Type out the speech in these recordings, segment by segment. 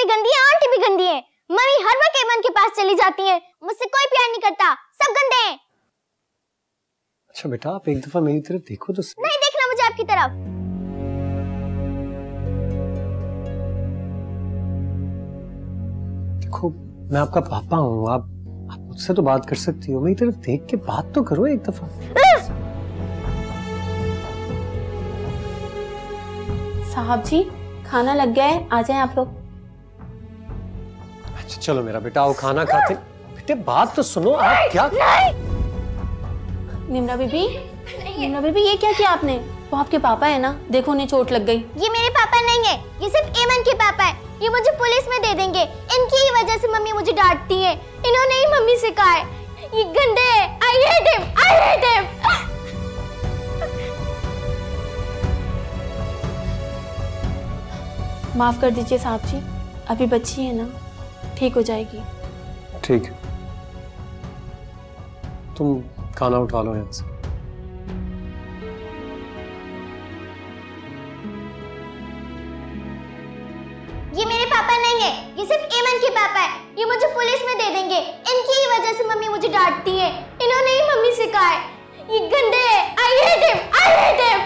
भी गंदी है, आंटी भी गंदी है। मम्मी हर वक्त एमन के पास चली जाती है, मुझसे कोई प्यार नहीं करता, सब गंदे हैं। अच्छा बेटा, आप एक दफा मेरी तरफ देखो तो सही। नहीं देखना मुझे आपकी तरफ। देखो मैं आपका पापा हूँ, आप मुझसे तो बात कर सकती हो, मेरी तरफ देख के बात तो करो एक दफा। साहब जी खाना लग गया है, आ जाएं आप लोग। अच्छा चलो मेरा बेटा, आओ खाना खाते। बेटे बात तो सुनो, आप क्या। निम्रा बीबी, निम्रा बीबी ये क्या किया आपने? वो आपके पापा है ना, देखो उन्हें चोट लग गई। ये मेरे पापा नहीं है, ये सिर्फ एमन के पापा है। ये मुझे पुलिस में दे देंगे, इनकी ही वजह से मम्मी मुझे डांटती है। इन्होंने ही मम्मी से कहा है, ये गंदे है। I hate him, I hate him। माफ कर दीजिए साहब जी, अभी बच्ची है ना, ठीक हो जाएगी। ठीक, तुम खाना उठा लो यहाँ से। ये मेरे पापा नहीं है, ये सिर्फ एमन के पापा है। ये मुझे पुलिस में दे देंगे, इनकी ही वजह से मम्मी मुझे डांटती है। इन्होंने ही मम्मी से कहा है, ये गंदे है। I hate him, I hate him।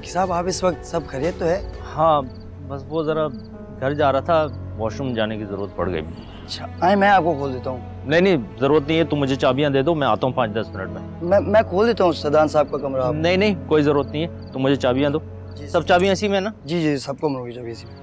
साहब आप इस वक्त सब खैरियत तो है? हाँ बस वो जरा घर जा रहा था, वॉशरूम जाने की जरूरत पड़ गई। अच्छा आए, मैं आपको खोल देता हूँ। नहीं जरूरत नहीं है, तुम मुझे चाबियां दे दो, मैं आता हूँ 5-10 मिनट में। मैं खोल देता हूँ सदान साहब का कमरा। नहीं कोई जरूरत नहीं है, तुम मुझे चाबियां दो। सब चाबियां इसी में ना? जी सब कमरों की चाबी इसी में।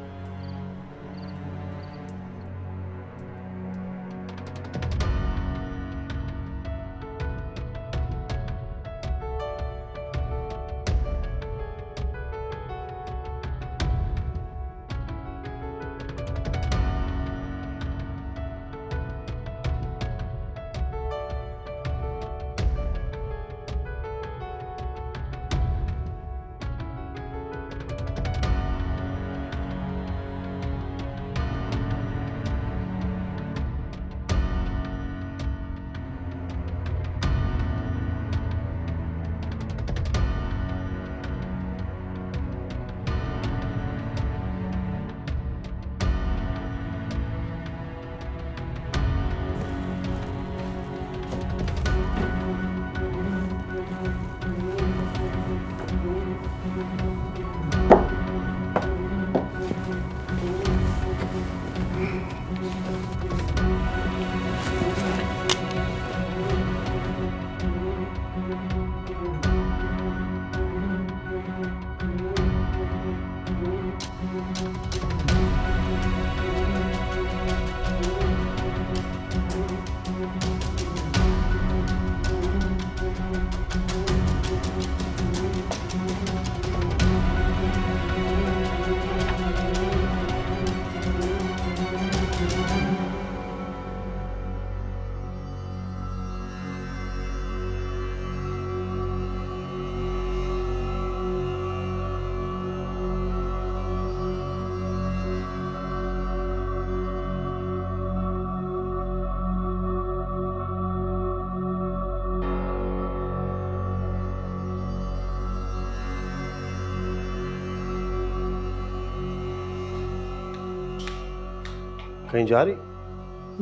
कहीं जा रही?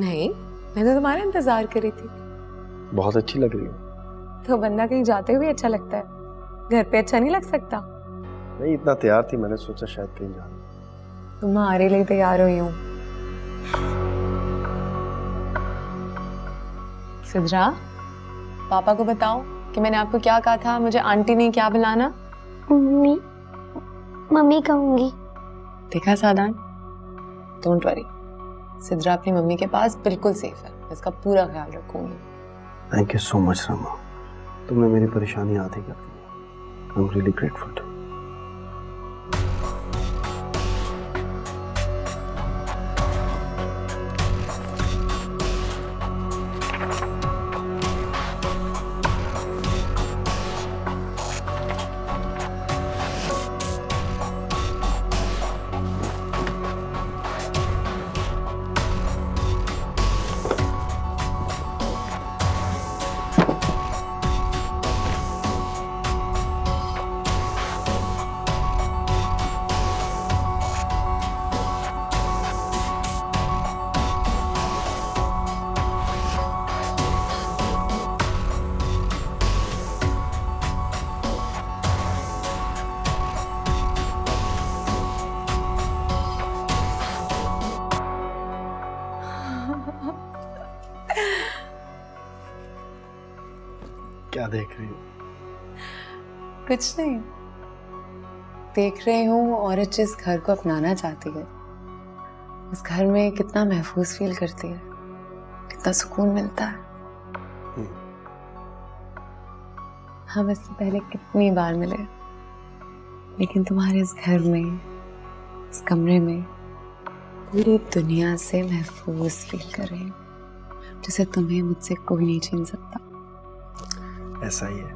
नहीं, मैं तो तुम्हारा इंतजार कर रही थी। बहुत अच्छी लग रही हो। तो बंदा कहीं जाते हुए अच्छा लगता है, घर पे अच्छा नहीं लग सकता? नहीं इतना तैयार थी, मैंने सोचा शायद कहीं जा रही। तुम्हारे लिए तैयार हुई हूँ। सिद्रा, पापा को बताओ कि मैंने आपको क्या कहा था, मुझे आंटी नहीं क्या बुलाना? मम्मी, मम्मी कहूंगी। देखा सादान, डोंट वरी, सिद्रा अपनी मम्मी के पास बिल्कुल सेफ है, मैं इसका पूरा ख्याल रखूंगी। Thank you so much Rama, तुमने मेरी परेशानी आधी कर दी। I am really grateful. क्या देख रही हो? कुछ नहीं, देख रही हूँ औरत जिस घर को अपनाना चाहती है उस घर में कितना महफूज फील करती है, कितना सुकून मिलता है। हम इससे पहले कितनी बार मिले, लेकिन तुम्हारे इस घर में, इस कमरे में पूरी दुनिया से महफूज फील कर रही हूँ, जिसे तुम्हें मुझसे कोई नहीं छीन सकता। ऐसा ही है।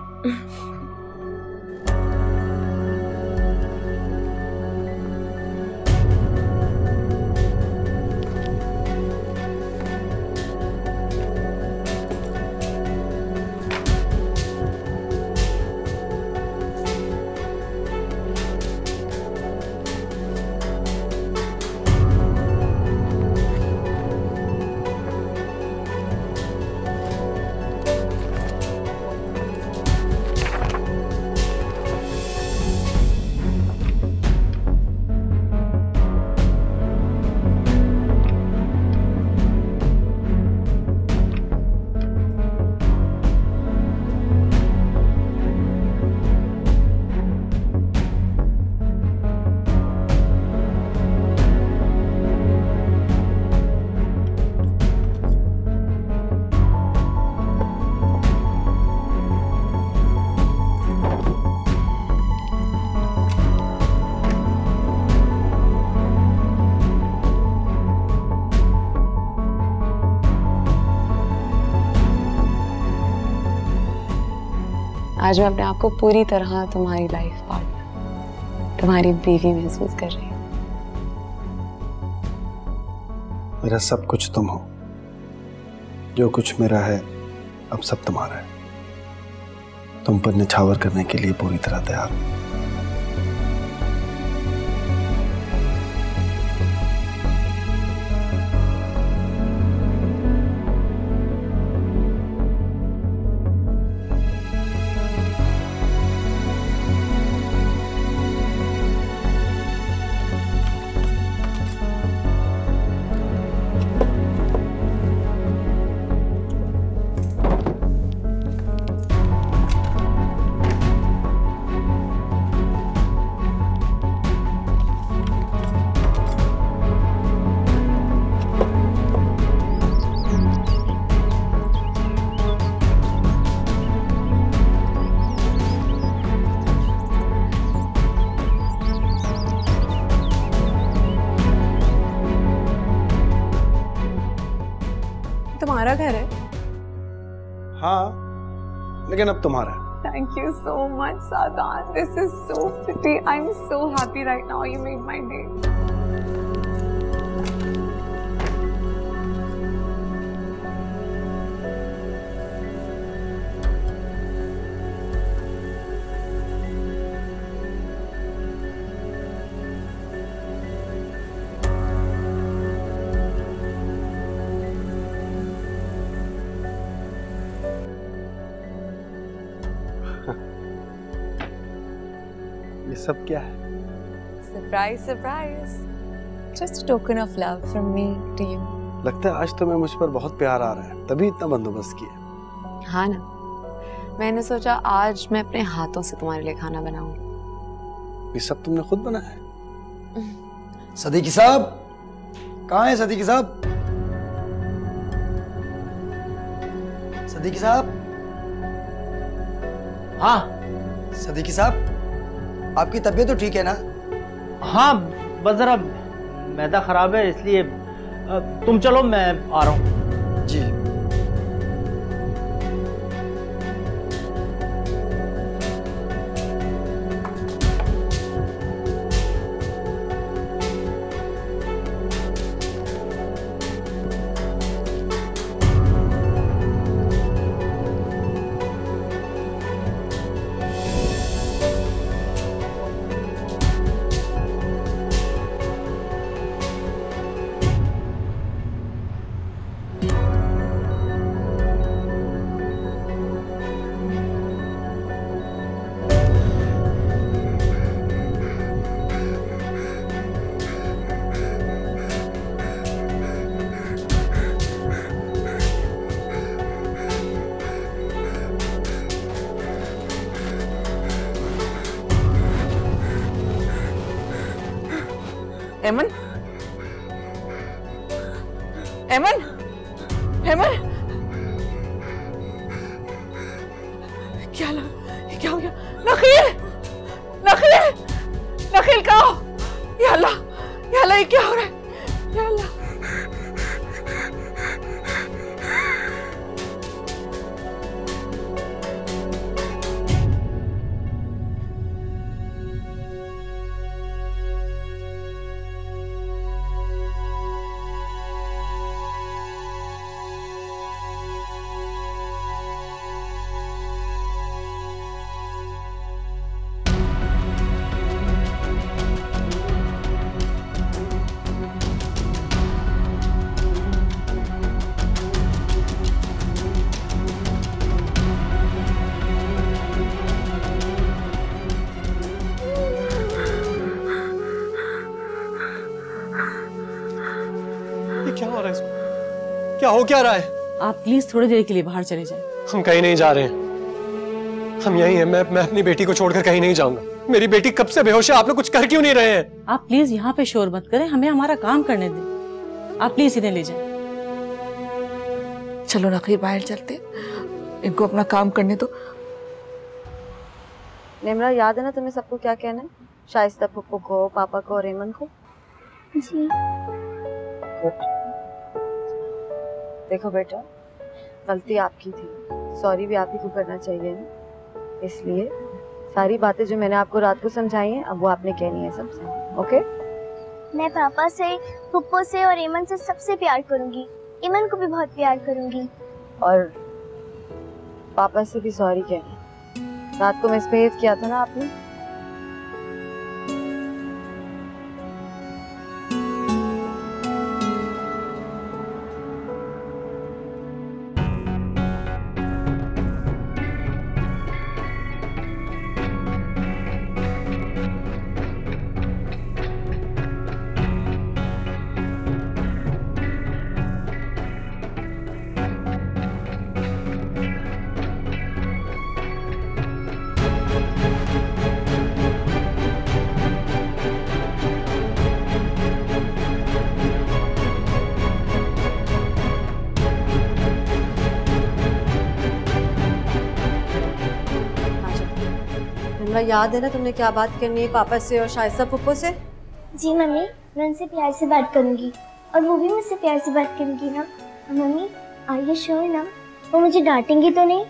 आज मैं अपने आप को पूरी तरह तुम्हारी लाइफ पार्टनर, तुम्हारी बीवी महसूस कर रही हूँ। मेरा सब कुछ तुम हो, जो कुछ मेरा है अब सब तुम्हारा है। तुम पर निछावर करने के लिए पूरी तरह तैयार हूं। तुम्हारा घर है? हाँ, लेकिन अब तुम्हारा है। Thank you so much, Sadan. This is so pretty. I'm so happy right now. You made my day. ये सब क्या है? Surprise, surprise. Just a token of love from me to you. लगता है आज तुम्हें मुझ पर बहुत प्यार आ रहा है, तभी इतना बंदोबस्त किया। हाँ ना, मैंने सोचा आज मैं अपने हाथों से तुम्हारे लिए खाना बनाऊंगी। ये सब तुमने खुद बनाया है? सदीकी साहब, कहाँ है सदीकी साहब? सदीकी साहब, हाँ सदीकी साहब, आपकी तबीयत तो ठीक है ना? हाँ, बस जरा मैदा खराब है इसलिए तुम चलो, मैं आ रहा हूँ। जी। एमन, एमन, एमन, क्या हो गया? नखील, नखील, नखील कहाँ हो? या अल्लाह, ये क्या हो रहा है? या अल्लाह। क्या हो रहा है इसमें? क्या हो क्या रहा है? आप प्लीज थोड़ी देर के लिए बाहर चले जाएं। हम कहीं नहीं जा रहे हैं, हम यहीं हैं। मैं अपनी बेटी को छोड़कर कहीं नहीं जाऊंगा। मेरी बेटी कब से बेहोश है, आप लोग कुछ कर क्यों नहीं रहे हैं? आप प्लीज यहाँ पे शोर मत करें, हमें हमारा काम करने दें। आप प्लीज इन्हें ले जाएं। चलो नखील, बाहर चलते, इनको अपना काम करने दो। निम्रा, याद है ना तुम्हें सबको क्या कहना है? शाइस्ता फुप्पो को, पापा को और रेमन को। जी। देखो बेटा, गलती आपकी थी, सॉरी भी आप ही को करना चाहिए ना। इसलिए सारी बातें जो मैंने आपको रात को समझाई हैं, अब वो आपने कहनी है सबसे। ओके? मैं पापा से, फुप्पो से और ईमन से सबसे प्यार करूंगी। ईमन को भी बहुत प्यार करूंगी। और पापा से भी सॉरी कहना। रात को मिसबिहेव किया था ना आपने। याद है ना तुमने क्या बात करनी है पापा से और शाइस्ता फुप्पो से? जी मम्मी, मैं उनसे प्यार से बात करूंगी और वो भी मुझसे प्यार से बात करेंगी ना। मम्मी, आर यू श्योर ना? वो मुझे डांटेंगी तो नहीं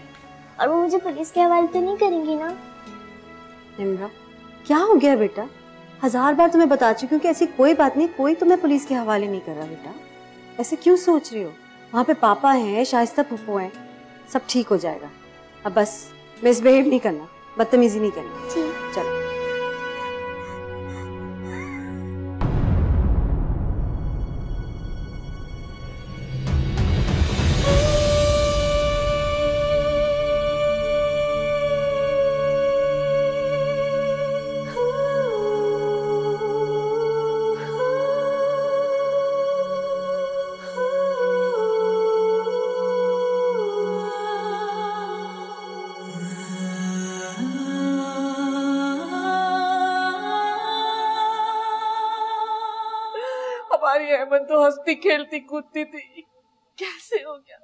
और वो मुझे पुलिस के हवाले तो नहीं करेंगी ना? निम्रा, क्या हो गया बेटा? 1000 बार तुम्हें बता चुकी हूँ कि ऐसी कोई बात नहीं, कोई तुम्हें पुलिस के हवाले नहीं कर रहा बेटा। ऐसे क्यों सोच रही हो? वहाँ पे पापा हैं, शाइस्ता फुप्पो हैं, सब ठीक हो जाएगा। अब बस मिसबिहेव नहीं करना, बदतमीजी नहीं करनी। चलो। हमारी अमन तो हंसती खेलती कूदती थी, कैसे हो गया?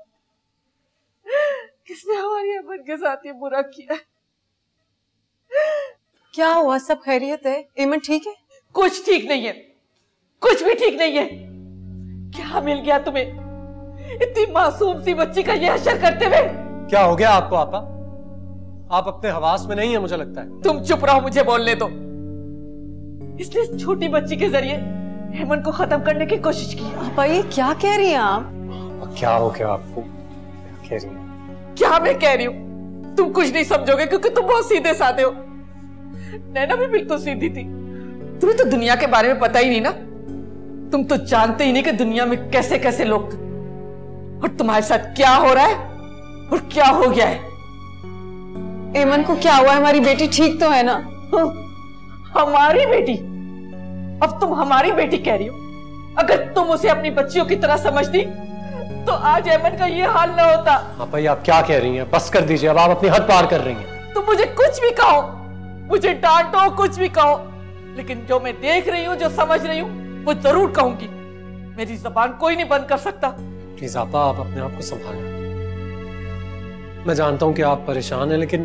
किसने हमारी अमन के साथ ये बुरा किया? क्या हुआ? सब खैरियत है? एमन ठीक है? कुछ ठीक नहीं है, कुछ भी ठीक नहीं है। क्या मिल गया तुम्हें इतनी मासूम सी बच्ची का ये हशर करते हुए? क्या हो गया आपको आपा? आप अपने हवास में नहीं है मुझे लगता है। तुम चुप रहो, मुझे बोलने दो। इसलिए इस छोटी बच्ची के जरिए हेमन को खत्म करने की कोशिश की। आपा ये क्या कह रही हैं आप? क्या हो गया आपको? क्या कह रही है? क्या मैं कह रही हूँ? तुम कुछ नहीं समझोगे क्योंकि तुम बहुत सीधे साधे हो। नैना भी बिल्कुल सीधी थी। तुम्हें तो दुनिया के बारे में पता ही नहीं ना। तुम तो जानते ही नहीं कि दुनिया में कैसे कैसे लोग थे और तुम्हारे साथ क्या हो रहा है और क्या हो गया है। एमन को क्या हुआ? हमारी बेटी ठीक तो है ना? हमारी बेटी? अब तुम हमारी बेटी कह रही हो? अगर तुम उसे अपनी बच्चियों की तरह समझती तो आज एमन का ये हाल ना होता। आपा ये आप क्या कह रही हैं? बस कर दीजिए, अब आप अपनी हद पार कर रही हैं। तुम मुझे कुछ भी कहो, मुझे डांटो, कुछ भी कहो, लेकिन जो मैं देख रही हूँ, जो समझ रही हूँ, वो जरूर कहूंगी। मेरी जबान कोई नहीं बंद कर सकता। प्लीज आपा, आप अपने आप को संभालें। मैं जानता हूं कि आप परेशान हैं, लेकिन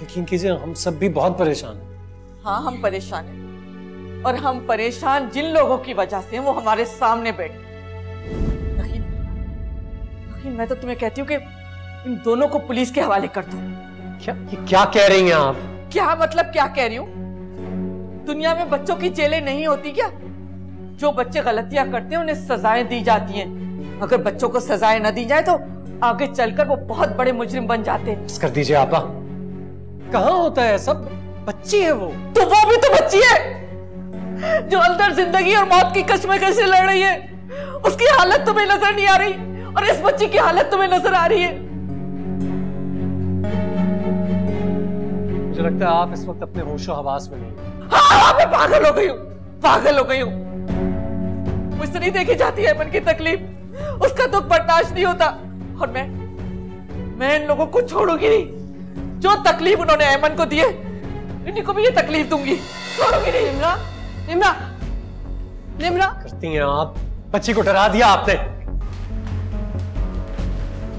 यकीन कीजिए हम सब भी बहुत परेशान हैं। हाँ, हम परेशान हैं और हम परेशान जिन लोगों की वजह से वो हमारे सामने बैठे। लेकिन मैं तो तुम्हें कहती हूँ कि इन दोनों को पुलिस के हवाले कर दो। क्या कह रही हैं आप? क्या मतलब क्या कह रही हूँ? दुनिया में बच्चों की जेलें नहीं होती क्या? जो बच्चे गलतियां करते हैं उन्हें सजाएं दी जाती हैं। अगर बच्चों को सजाएं न दी जाए तो आगे चलकर वो बहुत बड़े मुजरिम बन जाते हैं। बस कर दीजिए आपा, कहाँ होता है सब? बच्ची है वो। तो वो भी तो बच्ची है जो अंदर जिंदगी और मौत की कश्मकश से लड़ रही है। उसकी हालत तुम्हें नजर नहीं आ रही और इस बच्ची की हालत तुम्हें नजर आ रही है। मुझे लगता है आप इस वक्त अपने होशो हवास में नहीं। हाँ, मैं पागल हो गई हूँ, पागल हो गई हूँ। मुझसे नहीं देखी जाती है मन की तकलीफ, उसका दुख बर्दाश्त नहीं होता और मैं इन लोगों को छोड़ूंगी नहीं। जो तकलीफ उन्होंने ऐमन को दी है, इन्हीं को भी ये तकलीफ दूंगी, छोड़ूंगी नहीं। निम्रा, निम्रा, निम्रा, करती हैं आप? बच्ची को डरा दिया आपने।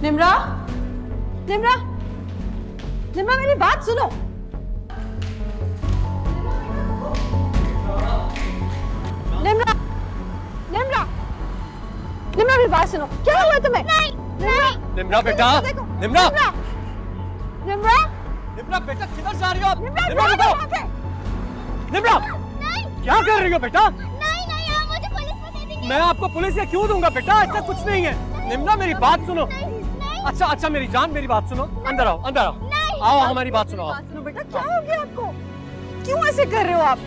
निम्रा, निम्रा, निम्रा मेरी बात सुनो। निम्रा, निम्रा, निम्रा मेरी बात सुनो। क्या हुआ तुम्हें? नहीं, नहीं। निम्रा बेटा, निम्रा, निम्रा, निम्रा बेटा किधर जा रही हो आप? निम्रा, निम्रा, क्या कर रही हो बेटा? नहीं, नहीं, आप मुझे पुलिस में दे देंगे। मैं आपको पुलिस से क्यों दूंगा बेटा? ऐसा कुछ नहीं है। निम्रा मेरी बात सुनो। अच्छा अच्छा मेरी जान, मेरी बात सुनो। अंदर आओ, अंदर आओ, आओ हमारी बात सुनो। सुनो बेटा, क्या हो गया आपको? क्यों ऐसे कर रहे हो आप?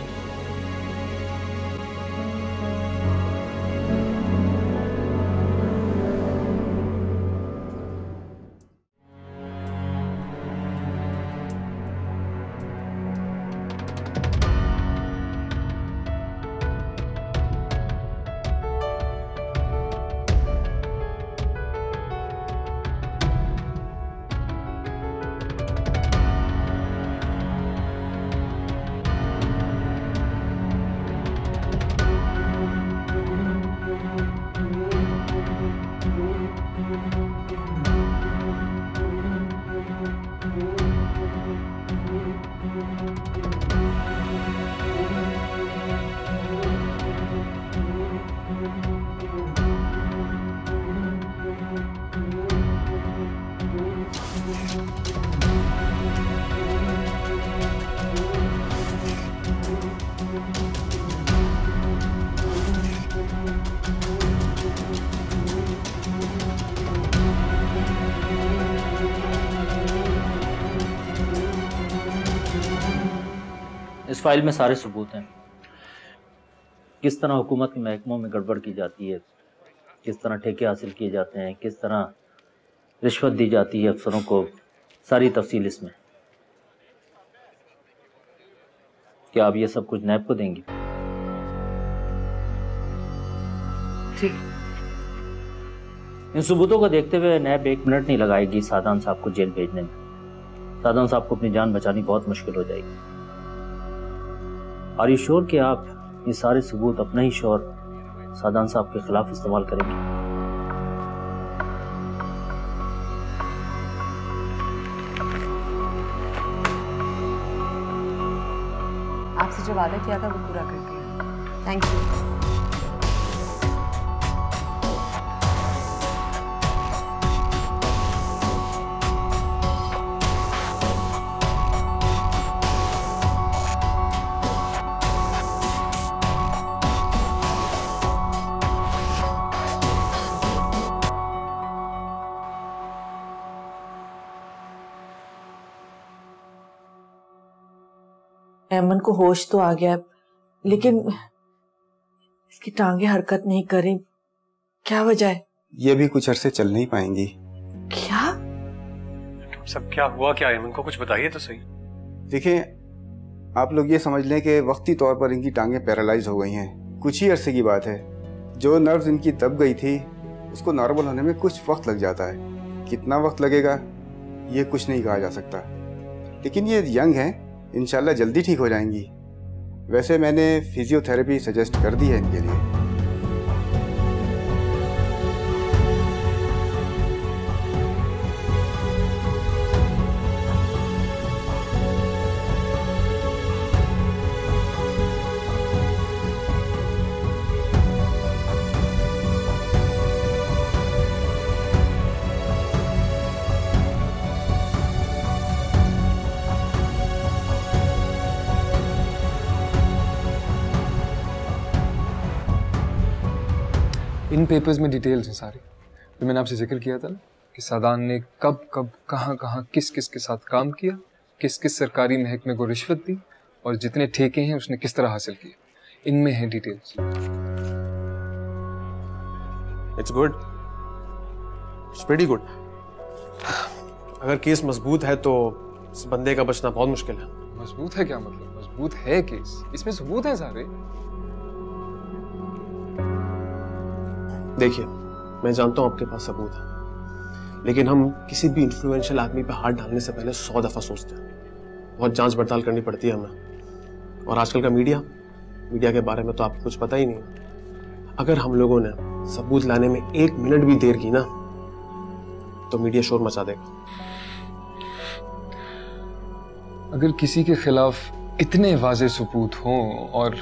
इस फाइल में सारे सबूत हैं। किस तरह हुकूमत के महकमों में गड़बड़ की जाती है, किस तरह ठेके हासिल किए जाते हैं, किस तरह रिश्वत दी जाती है अफसरों को, सारी तफसील इसमें। क्या आप ये सब कुछ नैब को देंगी? ठीक। इन सबूतों को देखते हुए नैब 1 मिनट नहीं लगाएगी सादान साहब को जेल भेजने में। सादान साहब को अपनी जान बचानी बहुत मुश्किल हो जाएगी। आर यू श्योर कि आप ये सारे सबूत अपना ही श्योर सादान साहब के खिलाफ इस्तेमाल करेंगे। आपसे जो वादा किया था वो पूरा कर दिया। Thank you. ऐमन को होश तो आ गया, लेकिन इसकी टांगे हरकत नहीं करी। क्या वजह है? ये भी कुछ अरसे चल नहीं पाएंगी। क्या? सब क्या हुआ क्या? ऐमन को कुछ बताइए तो सही। देखिए, आप लोग ये समझ लें कि वक्ती तौर पर इनकी टांगे पैरालाइज हो गई हैं। कुछ ही अरसे की बात है। जो नर्व्स इनकी दब गई थी उसको नॉर्मल होने में कुछ वक्त लग जाता है। कितना वक्त लगेगा ये कुछ नहीं कहा जा सकता, लेकिन ये यंग हैं, इंशाल्लाह जल्दी ठीक हो जाएंगी। वैसे मैंने फिजियोथेरेपी सजेस्ट कर दी है इनके लिए। इन पेपर्स में डिटेल्स हैं सारी, तो मैंने आपसे जिक्र किया था ना कि सादान ने कब कब कहाँ कहाँ किस किस के साथ काम किया, किस किस सरकारी महकमे को रिश्वत दी और जितने ठेके हैं उसने किस तरह हासिल किए। इनमें है details. It's good, it's pretty good. अगर केस मजबूत है तो इस बंदे का बचना बहुत मुश्किल है। मजबूत है क्या मतलब? मजबूत है केस, इसमें सबूत है सारे। देखिए, मैं जानता हूं आपके पास सबूत है, लेकिन हम किसी भी इन्फ्लुएंशियल आदमी पे हाथ डालने से पहले 100 दफा सोचते हैं। बहुत जांच पड़ताल करनी पड़ती है हमें। और आजकल का मीडिया के बारे में तो आपको कुछ पता ही नहीं। अगर हम लोगों ने सबूत लाने में 1 मिनट भी देर की ना, तो मीडिया शोर मचा देगा। अगर किसी के खिलाफ इतने वाज़े सबूत हों और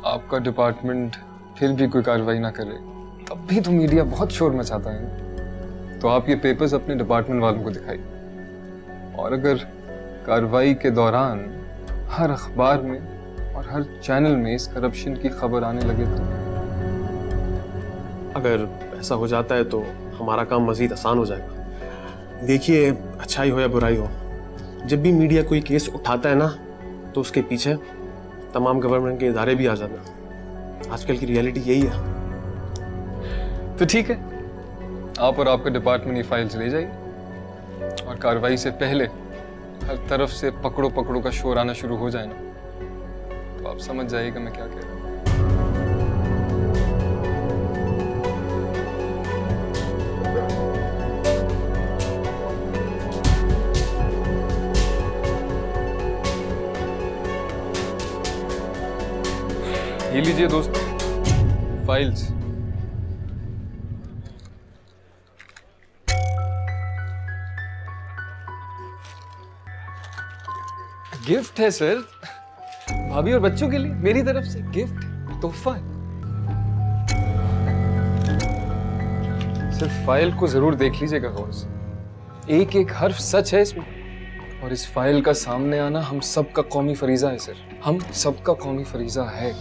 आपका डिपार्टमेंट फिर भी कोई कार्रवाई ना करे, तब भी तो मीडिया बहुत शोर मचाता है। तो आप ये पेपर्स अपने डिपार्टमेंट वालों को दिखाइए, और अगर कार्रवाई के दौरान हर अखबार में और हर चैनल में इस करप्शन की खबर आने लगे तो। अगर ऐसा हो जाता है तो हमारा काम मजीद आसान हो जाएगा। देखिए, अच्छाई हो या बुराई हो, जब भी मीडिया कोई केस उठाता है ना, तो उसके पीछे तमाम गवर्नमेंट के इदारे भी आ जाते हैं। आजकल की रियलिटी यही है। तो ठीक है, आप और आपका डिपार्टमेंट ये फाइल्स ले जाइए, और कार्रवाई से पहले हर तरफ से पकड़ो पकड़ो का शोर आना शुरू हो जाए ना, तो आप समझ जाइएगा मैं क्या कह रहा हूँ। ये लीजिए दोस्तों फाइल्स। गिफ्ट है सर, भाभी और बच्चों के लिए मेरी तरफ से गिफ्ट, तोहफा है। सिर्फ फाइल को जरूर देख लीजिएगा गौर से। एक एक हर्फ सच है इसमें, और इस फाइल का सामने आना हम सबका कौमी फरीजा है सर, हम सबका कौमी फरीजा है।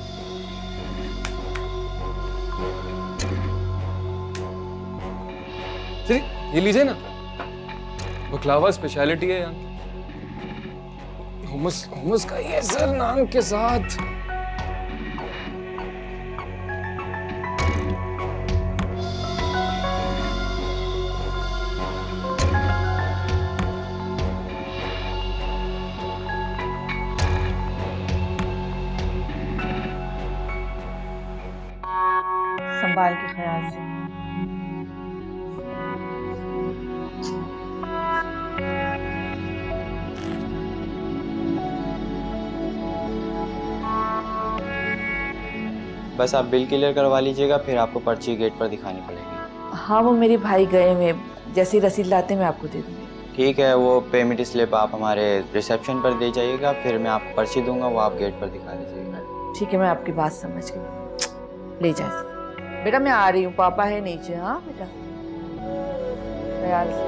चलिए ये लीजिए ना, बकलावा स्पेशलिटी है यहाँ की। हुमस का ये सर नाम के साथ। संभाल के ख्याल से। बस आप बिल क्लियर करवा लीजिएगा, फिर आपको पर्ची गेट पर दिखानी पड़ेगी। हाँ वो मेरे भाई गए हुए, जैसी रसीद लाते मैं आपको दे दूँगी। ठीक है, वो पेमेंट स्लिप आप हमारे रिसेप्शन पर दे जाइएगा, फिर मैं आपको पर्ची दूंगा, वो आप गेट पर दिखा दीजिएगा। ठीक है, मैं आपकी बात समझ गई। ले जाए बेटा, मैं आ रही हूँ, पापा है नीचे। हाँ बेटा, ख्याल से।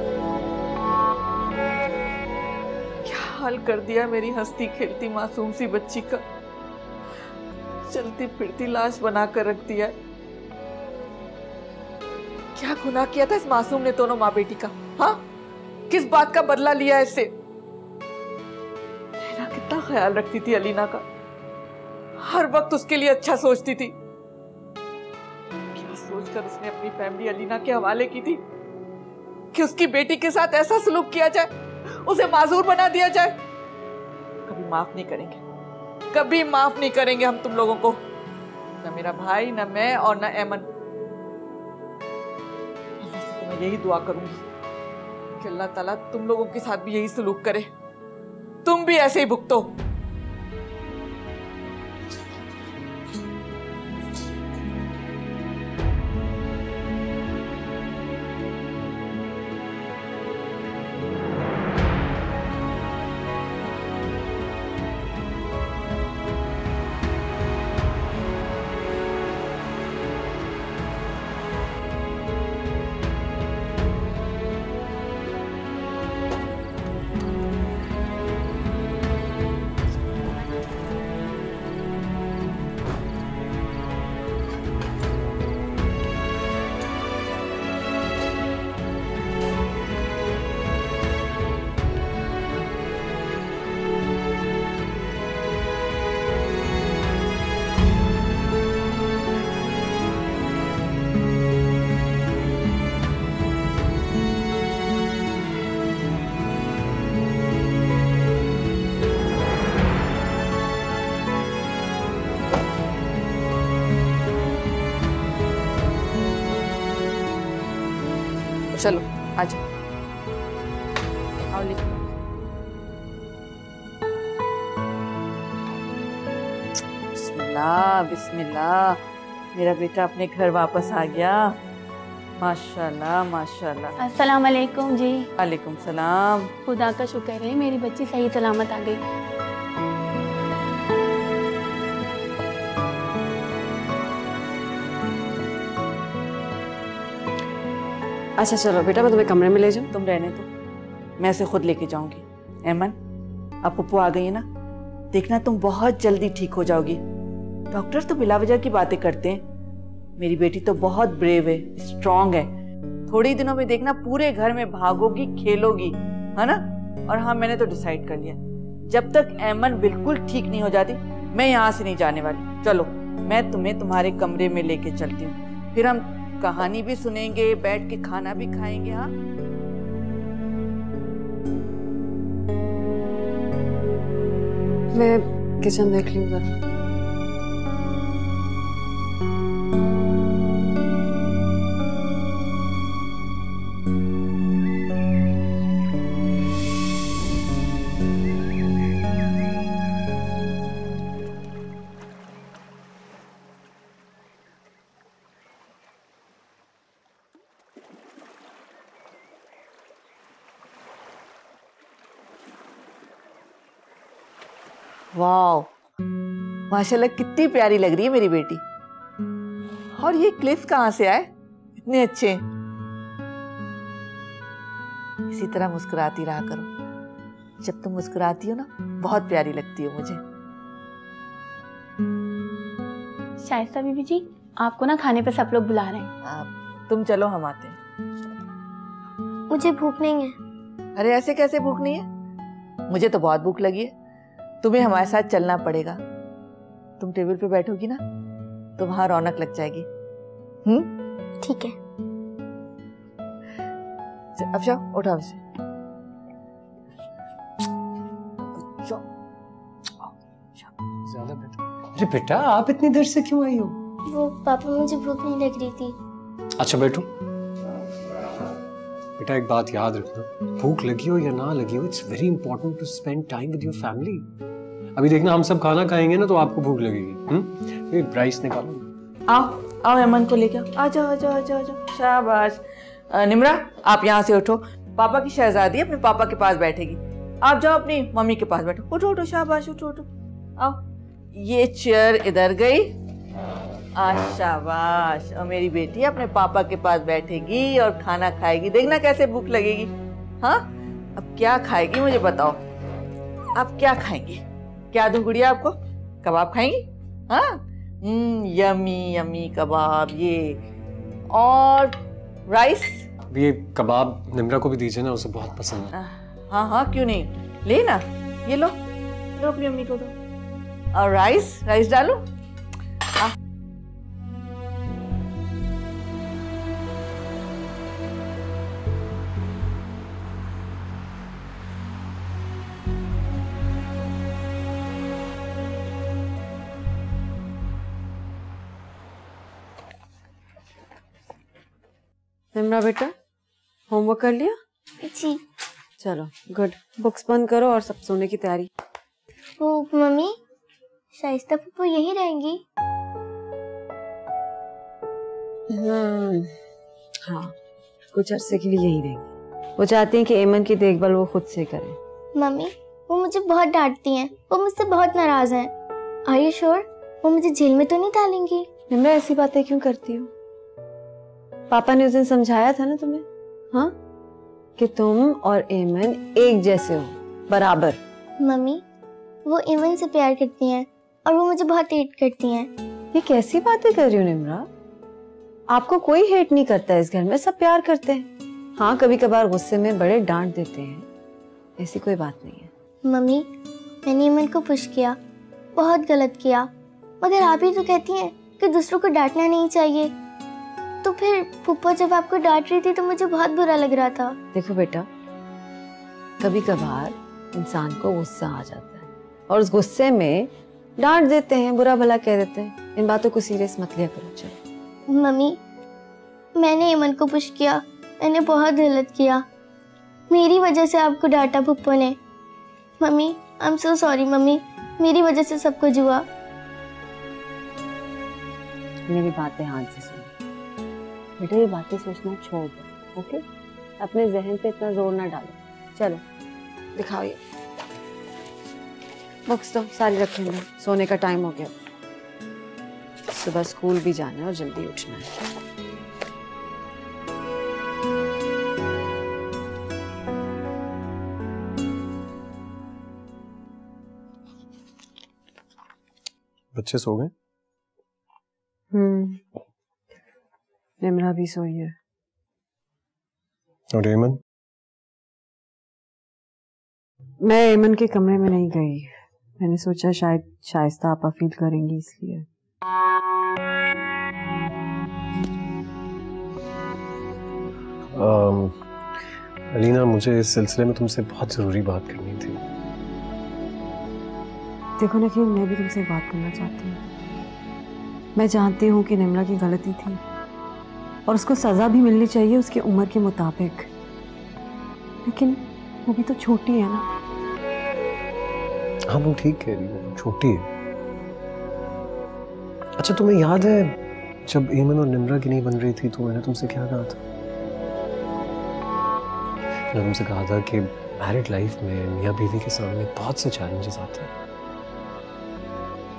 क्या हाल कर दिया मेरी हंसती खेलती मासूम सी बच्ची का, चलती फिरती लाश बना कर रख दिया। क्या गुनाह किया था इस मासूम ने दोनों माँ बेटी का? हाँ, किस बात का बदला लिया इससे? नैना कितना ख्याल रखती थी अलीना का, हर वक्त उसके लिए अच्छा सोचती थी। क्या सोचकर उसने अपनी फैमिली अलीना के हवाले की थी कि उसकी बेटी के साथ ऐसा सलूक किया जाए, उसे माजूर बना दिया जाए। कभी माफ नहीं करेंगे, कभी माफ नहीं करेंगे हम तुम लोगों को, न मेरा भाई, न मैं और न ऐमन। तो मैं यही दुआ करूंगी कि अल्लाह ताला तुम लोगों के साथ भी यही सलूक करे, तुम भी ऐसे ही भुगतो। चलो आ जाओ, आओ लिखो। बिस्मिल्लाह बिस्मिल्लाह, मेरा बेटा अपने घर वापस आ गया। माशाल्लाह माशाल्लाह। अस्सलाम वालेकुम जी। वालेकुम सलाम। खुदा का शुक्र है मेरी बच्ची सही सलामत आ गई। अच्छा चलो बेटा, मैं तुम्हें कमरे में ले जाऊँ? तुम रहने दो, मैं इसे खुद लेके जाऊंगी। ऐमन, अब पप्पू आ गई है ना, देखना तुम बहुत जल्दी ठीक हो जाओगी। डॉक्टर तो बिला वजह की बातें करते हैं, मेरी बेटी तो बहुत ब्रेव है, स्ट्रांग है। थोड़े ही दिनों में देखना पूरे घर में भागोगी, खेलोगी, है ना? और हाँ, मैंने तो डिसाइड कर लिया, जब तक ऐमन बिल्कुल ठीक नहीं हो जाती मैं यहाँ से नहीं जाने वाली। चलो मैं तुम्हें तुम्हारे कमरे में लेके चलती हूँ, फिर हम कहानी भी सुनेंगे, बैठ के खाना भी खाएंगे। हाँ मैं किचन देख लूंगा। वाह, माशाल्लाह कितनी प्यारी लग रही है मेरी बेटी। और ये क्लिप्स कहाँ से आए, इतने अच्छे। इसी तरह मुस्कुराती रहा करो, जब तुम मुस्कुराती हो ना बहुत प्यारी लगती हो मुझे। शाइस्ता बीबी जी, आपको ना खाने पे सब लोग बुला रहे हैं। तुम चलो, हम आते हैं। मुझे भूख नहीं है। अरे ऐसे कैसे भूख नहीं है? मुझे तो बहुत भूख लगी है। तुम्हें हमारे साथ चलना पड़ेगा। तुम टेबल पे बैठोगी ना तो वहां रौनक लग जाएगी। ठीक है। अब जाओ, उठाओ इसे। ज्यादा बेटा। अरे बेटा, आप इतनी देर से क्यों आई हो? वो पापा, मुझे भूख नहीं लग रही थी। अच्छा बैठो। बेटा एक बात याद रखना, भूख लगी हो या ना लगी हो, it's very important to spend time with your family. अभी देखना हम सब खाना खाएंगे ना तो आपको भूख लगेगी। ये राइस निकालो। आओ आओ, हेमंत को लेके आ जाओ आ जाओ आ जाओ आ जाओ। शाबाश। निम्रा, आप यहाँ से उठो, पापा की शहजादी अपने पापा के पास बैठेगी। आप जाओ अपनी मम्मी के पास बैठो। उठो उठो, शाबाश, उठो उठो। आओ, ये चेयर इधर गई। शाबाश। और मेरी बेटी अपने पापा के पास बैठेगी और खाना खाएगी। देखना कैसे भूख लगेगी। हाँ, अब क्या खाएगी मुझे बताओ, आप क्या खाएंगी? क्या दूं गुड़िया आपको? कबाब खाएंगी? हाँ, यमी यमी कबाब। ये और राइस। ये कबाब निम्रा को भी दीजिए ना, उसे बहुत पसंद है। हाँ हाँ, क्यों नहीं, ले ना, ये लो लो, अपनी अम्मी को दो। और राइस, राइस डालो। निम्रा बेटा, होमवर्क कर लिया? जी। चलो गुड, बुक्स बंद करो और सब सोने की तैयारी। वो मम्मी, शाइस्ता पप्पू यहीं रहेंगी? हाँ, कुछ अरसे के लिए यहीं रहेंगी। वो चाहती हैं कि एमन की देखभाल वो खुद से करें। मम्मी, वो मुझे बहुत डांटती हैं, वो मुझसे बहुत नाराज हैं। Are you sure? वो मुझे जेल में तो नहीं डालेंगी? निम्रा, ऐसी बातें क्यों करती हो? पापा ने उस दिन समझाया था ना तुम्हें, हाँ, कि तुम और एमन एक जैसे हो, बराबर। मम्मी, वो एमन से प्यार करती हैं और वो मुझे बहुत हेट करती हैं। ये कैसी बातें कर रही हो निम्रा? आपको कोई हेट नहीं करता है इस घर में, सब प्यार करते हैं। हाँ, कभी कभार गुस्से में बड़े डांट देते हैं, ऐसी कोई बात नहीं है। मम्मी, मैंने एमन को पुश किया, बहुत गलत किया, मगर आप ही तो कहती हैं कि दूसरों को डांटना नहीं चाहिए। तो फिर फूफा जब आपको डांट रही थी तो मुझे बहुत बुरा लग रहा था। देखो बेटा, कभी कभार इंसान को गुस्सा आ जाता है और उस गुस्से में डांट देते हैं, बुरा भला कह देते हैं। इन बातों को सीरियस मत लिया करो। चलो। मम्मी, मैंने एमन को पुश किया, मैंने बहुत गलत किया, मेरी वजह से आपको डांटा फूफा ने। Mummy, I am so sorry mummy, मेरी वजह से सब कुछ हुआ। मेरी बातें ध्यान से सुनो बेटा, ये बातें सोचना छोड़ दो, ओके? अपने जहन पे इतना जोर ना डालो। चलो दिखाओ ये बुक्स, तो सारी रखें अंदर, सोने का टाइम हो गया, सुबह स्कूल भी जाना है और जल्दी उठना है। बच्चे सो गए? निम्रा भी सोई है। और एमन? मैं एमन के कमरे में नहीं गई, मैंने सोचा शायद शाइस्ता आपा फील करेंगी इसलिए। अलीना, मुझे इस सिलसिले में तुमसे बहुत जरूरी बात करनी थी। देखो नकील, मैं भी तुमसे एक बात करना चाहती हूँ। मैं जानती हूँ कि निम्रा की गलती थी और उसको सजा भी मिलनी चाहिए उसकी उम्र के मुताबिक, लेकिन वो भी तो छोटी है ना। हाँ, वो ठीक कह रही हो, छोटी है। अच्छा, तुम्हें याद है जब एमन और निम्रा की नहीं बन रही थी तो मैंने तुमसे क्या कहा था? मैंने तुमसे कहा था कि मैरिड लाइफ में मियाँ बीवी के सामने बहुत से चैलेंजेस आते हैं,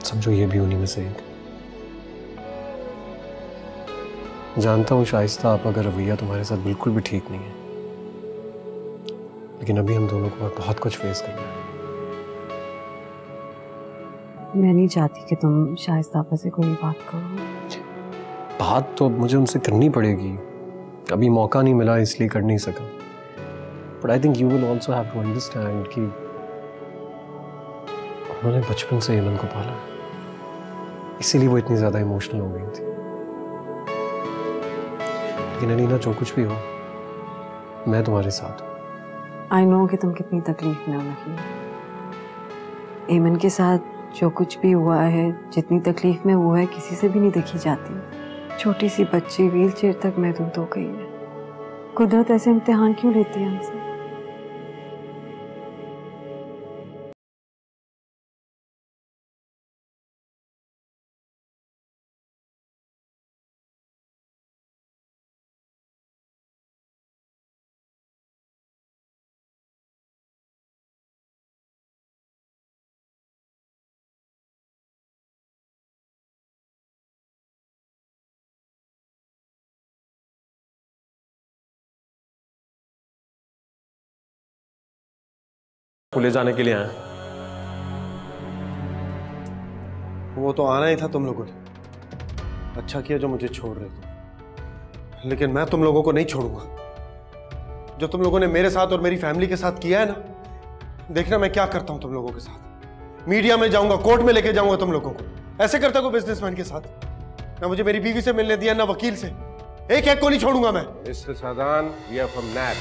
समझो ये भी उन्हीं में से एक। जानता हूँ शाइस्ता आपा का रवैया तुम्हारे साथ बिल्कुल भी ठीक नहीं है, लेकिन अभी हम दोनों को बहुत कुछ फेस करना है। मैं नहीं चाहती कि तुम शाइस्ता आपा से कोई बात करो। बात तो मुझे उनसे करनी पड़ेगी, अभी मौका नहीं मिला इसलिए कर नहीं सका। But I think you will also have to understand कि उन्होंने बचपन से एमन को पाला, इसीलिए वो इतनी ज्यादा इमोशनल हो गई थी। लेकिन अलीना, जो कुछ भी हो, मैं तुम्हारे साथ हूँ। आई नो कि तुम कितनी तकलीफ में हो नकील। एमन के साथ जो कुछ भी हुआ है, जितनी तकलीफ में वो है, किसी से भी नहीं देखी जाती। छोटी सी बच्ची व्हीलचेयर तक महदूद हो गई है। कुदरत ऐसे इम्तिहान क्यों लेती है हमसे? को ले जाने के लिए आए। वो तो आना ही था तुम लोगों ने। अच्छा किया जो मुझे छोड़ रहे थे, लेकिन मैं तुम लोगों को नहीं छोड़ूंगा। जो तुम लोगों ने मेरे साथ और मेरी फैमिली के साथ किया है ना, देखना मैं क्या करता हूं तुम लोगों के साथ। मीडिया में जाऊंगा, कोर्ट में लेके जाऊंगा तुम लोगों को। ऐसे करता कोई बिजनेसमैन के साथ। ना मुझे मेरी बीवी से मिलने दिया, ना वकील से। एक को नहीं छोड़ूंगा मैं। Mister Sadan, we are from NAB.